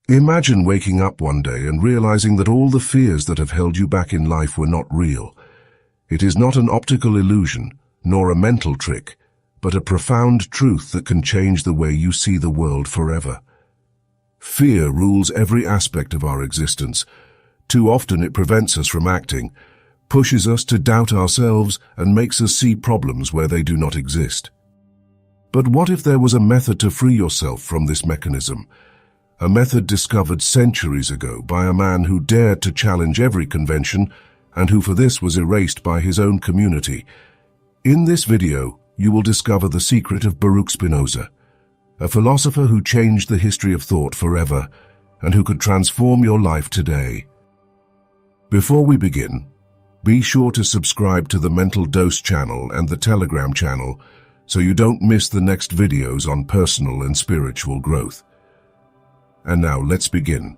Imagine waking up one day and realizing that all the fears that have held you back in life were not real. It is not an optical illusion, nor a mental trick, but a profound truth that can change the way you see the world forever. Fear rules every aspect of our existence. Too often it prevents us from acting, pushes us to doubt ourselves, and makes us see problems where they do not exist. But what if there was a method to free yourself from this mechanism? A method discovered centuries ago by a man who dared to challenge every convention and who for this was erased by his own community. In this video, you will discover the secret of Baruch Spinoza, a philosopher who changed the history of thought forever and who could transform your life today. Before we begin, be sure to subscribe to the Mental Dose channel and the Telegram channel so you don't miss the next videos on personal and spiritual growth. And now let's begin.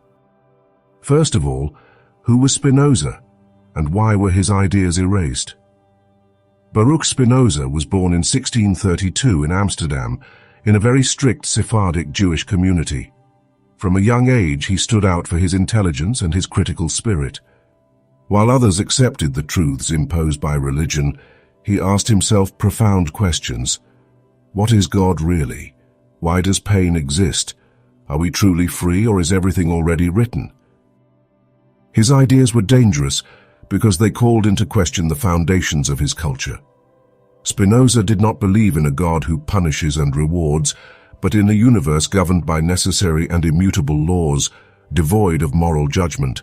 First of all, who was Spinoza, and why were his ideas erased? Baruch Spinoza was born in 1632 in Amsterdam, in a very strict Sephardic Jewish community. From a young age, he stood out for his intelligence and his critical spirit. While others accepted the truths imposed by religion, he asked himself profound questions. What is God really? Why does pain exist? Are we truly free, or is everything already written? His ideas were dangerous because they called into question the foundations of his culture. Spinoza did not believe in a God who punishes and rewards, but in a universe governed by necessary and immutable laws, devoid of moral judgment.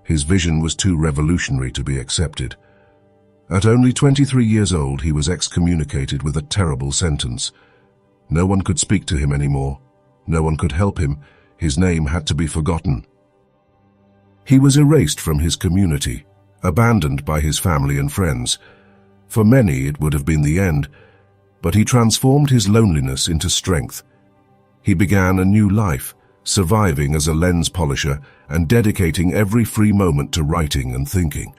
His vision was too revolutionary to be accepted. At only 23 years old, he was excommunicated with a terrible sentence. No one could speak to him anymore. No one could help him. His name had to be forgotten. He was erased from his community, abandoned by his family and friends. For many, it would have been the end, but he transformed his loneliness into strength. He began a new life, surviving as a lens polisher and dedicating every free moment to writing and thinking.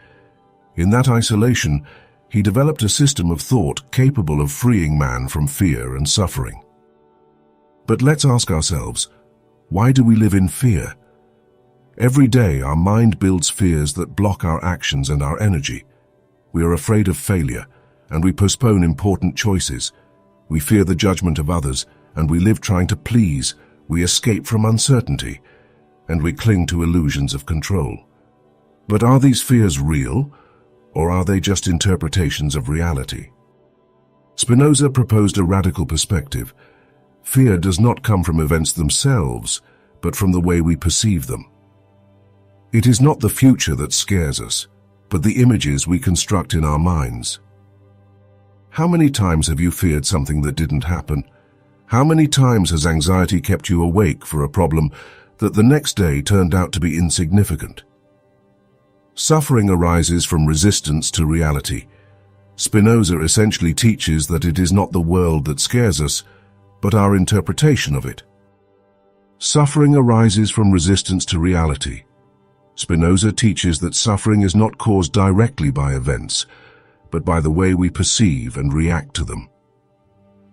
In that isolation, he developed a system of thought capable of freeing man from fear and suffering. But let's ask ourselves, why do we live in fear? Every day our mind builds fears that block our actions and our energy. We are afraid of failure, and we postpone important choices. We fear the judgment of others, and we live trying to please. We escape from uncertainty, and we cling to illusions of control. But are these fears real, or are they just interpretations of reality? Spinoza proposed a radical perspective. Fear does not come from events themselves, but from the way we perceive them. It is not the future that scares us, but the images we construct in our minds. How many times have you feared something that didn't happen? How many times has anxiety kept you awake for a problem that the next day turned out to be insignificant? Suffering arises from resistance to reality. Spinoza essentially teaches that it is not the world that scares us, but our interpretation of it. Suffering arises from resistance to reality. Spinoza teaches that suffering is not caused directly by events, but by the way we perceive and react to them.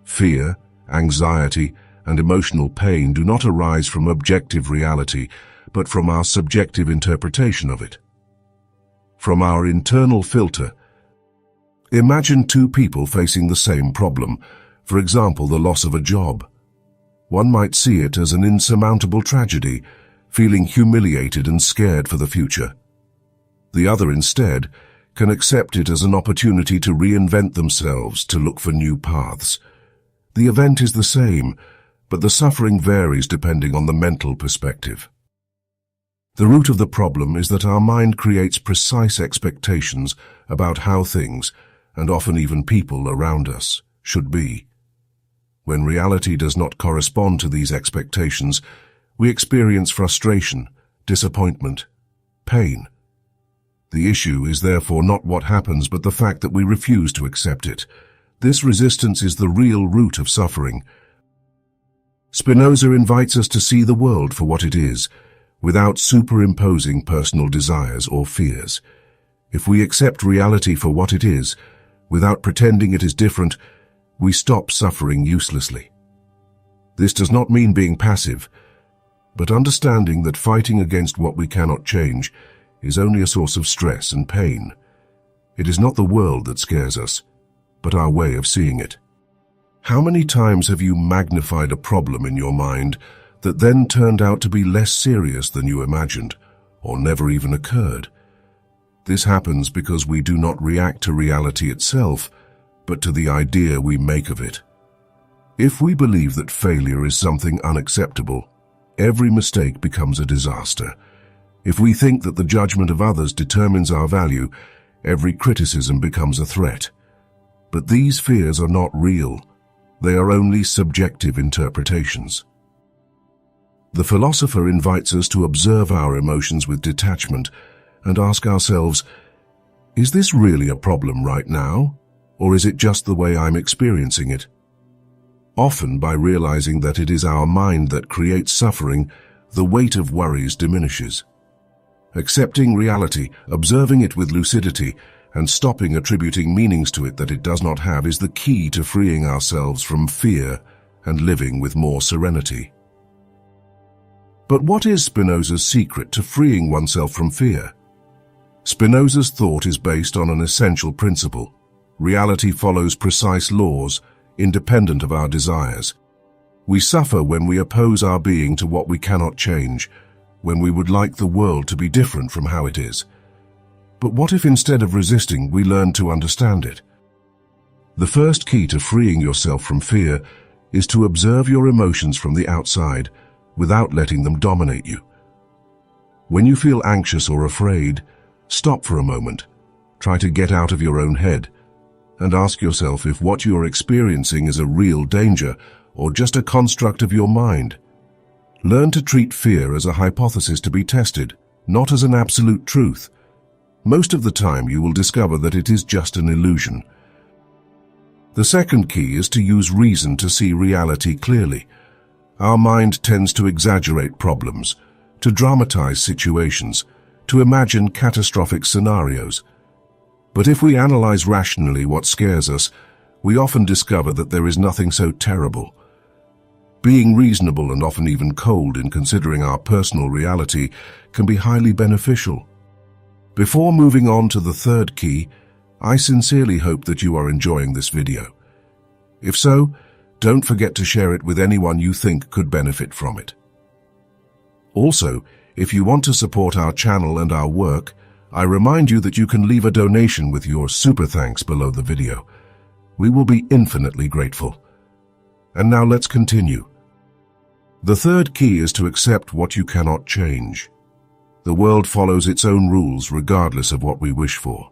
Fear, anxiety, and emotional pain do not arise from objective reality, but from our subjective interpretation of it. From our internal filter. Imagine two people facing the same problem, for example, the loss of a job. One might see it as an insurmountable tragedy, feeling humiliated and scared for the future. The other, instead, can accept it as an opportunity to reinvent themselves, to look for new paths. The event is the same, but the suffering varies depending on the mental perspective. The root of the problem is that our mind creates precise expectations about how things, and often even people around us, should be. When reality does not correspond to these expectations, we experience frustration, disappointment, pain. The issue is therefore not what happens, but the fact that we refuse to accept it. This resistance is the real root of suffering. Spinoza invites us to see the world for what it is, without superimposing personal desires or fears. If we accept reality for what it is, without pretending it is different, we stop suffering uselessly. This does not mean being passive. But understanding that fighting against what we cannot change is only a source of stress and pain. It is not the world that scares us, but our way of seeing it. How many times have you magnified a problem in your mind that then turned out to be less serious than you imagined, or never even occurred? This happens because we do not react to reality itself, but to the idea we make of it. If we believe that failure is something unacceptable, every mistake becomes a disaster. If we think that the judgment of others determines our value, every criticism becomes a threat. But these fears are not real. They are only subjective interpretations. The philosopher invites us to observe our emotions with detachment and ask ourselves, is this really a problem right now, or is it just the way I'm experiencing it? Often, by realizing that it is our mind that creates suffering, the weight of worries diminishes. Accepting reality, observing it with lucidity, and stopping attributing meanings to it that it does not have is the key to freeing ourselves from fear and living with more serenity. But what is Spinoza's secret to freeing oneself from fear? Spinoza's thought is based on an essential principle. Reality follows precise laws, independent of our desires. We suffer when we oppose our being to what we cannot change, when we would like the world to be different from how it is. But what if instead of resisting, we learn to understand it? The first key to freeing yourself from fear is to observe your emotions from the outside, without letting them dominate you. When you feel anxious or afraid, stop for a moment, try to get out of your own head, and ask yourself if what you are experiencing is a real danger or just a construct of your mind. Learn to treat fear as a hypothesis to be tested, not as an absolute truth. Most of the time you will discover that it is just an illusion. The second key is to use reason to see reality clearly. Our mind tends to exaggerate problems, to dramatize situations, to imagine catastrophic scenarios. But if we analyze rationally what scares us, we often discover that there is nothing so terrible. Being reasonable and often even cold in considering our personal reality can be highly beneficial. Before moving on to the third key, I sincerely hope that you are enjoying this video. If so, don't forget to share it with anyone you think could benefit from it. Also, if you want to support our channel and our work, I remind you that you can leave a donation with your super thanks below the video. We will be infinitely grateful. And now let's continue. The third key is to accept what you cannot change. The world follows its own rules regardless of what we wish for.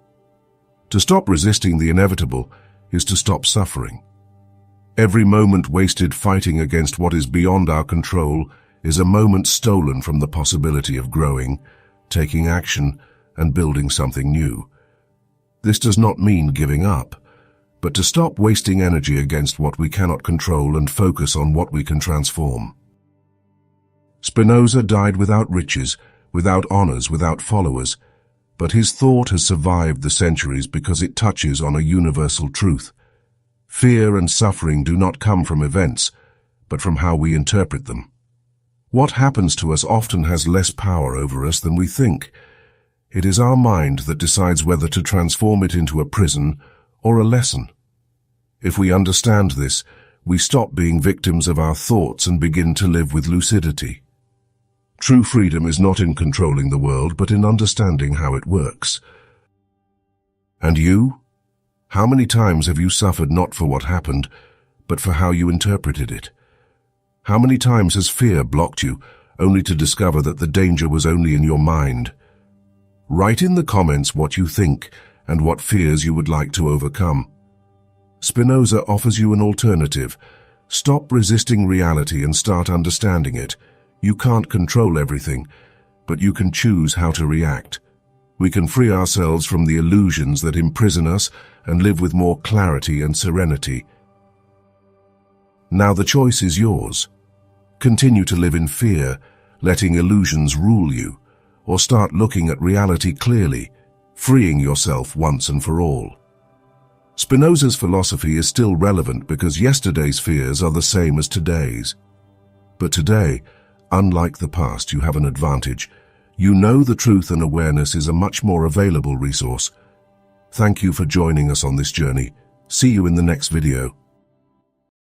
To stop resisting the inevitable is to stop suffering. Every moment wasted fighting against what is beyond our control is a moment stolen from the possibility of growing, taking action, and building something new. This does not mean giving up, but to stop wasting energy against what we cannot control and focus on what we can transform. Spinoza died without riches, without honors, without followers, but his thought has survived the centuries because it touches on a universal truth. Fear and suffering do not come from events, but from how we interpret them. What happens to us often has less power over us than we think. It is our mind that decides whether to transform it into a prison or a lesson. If we understand this, we stop being victims of our thoughts and begin to live with lucidity. True freedom is not in controlling the world, but in understanding how it works. And you? How many times have you suffered not for what happened, but for how you interpreted it? How many times has fear blocked you, only to discover that the danger was only in your mind? Write in the comments what you think and what fears you would like to overcome. Spinoza offers you an alternative. Stop resisting reality and start understanding it. You can't control everything, but you can choose how to react. We can free ourselves from the illusions that imprison us and live with more clarity and serenity. Now the choice is yours. Continue to live in fear, letting illusions rule you, or start looking at reality clearly, freeing yourself once and for all. Spinoza's philosophy is still relevant because yesterday's fears are the same as today's. But today, Unlike the past, you have an advantage. You know the truth, and awareness is a much more available resource. Thank you for joining us on this journey. See you in the next video.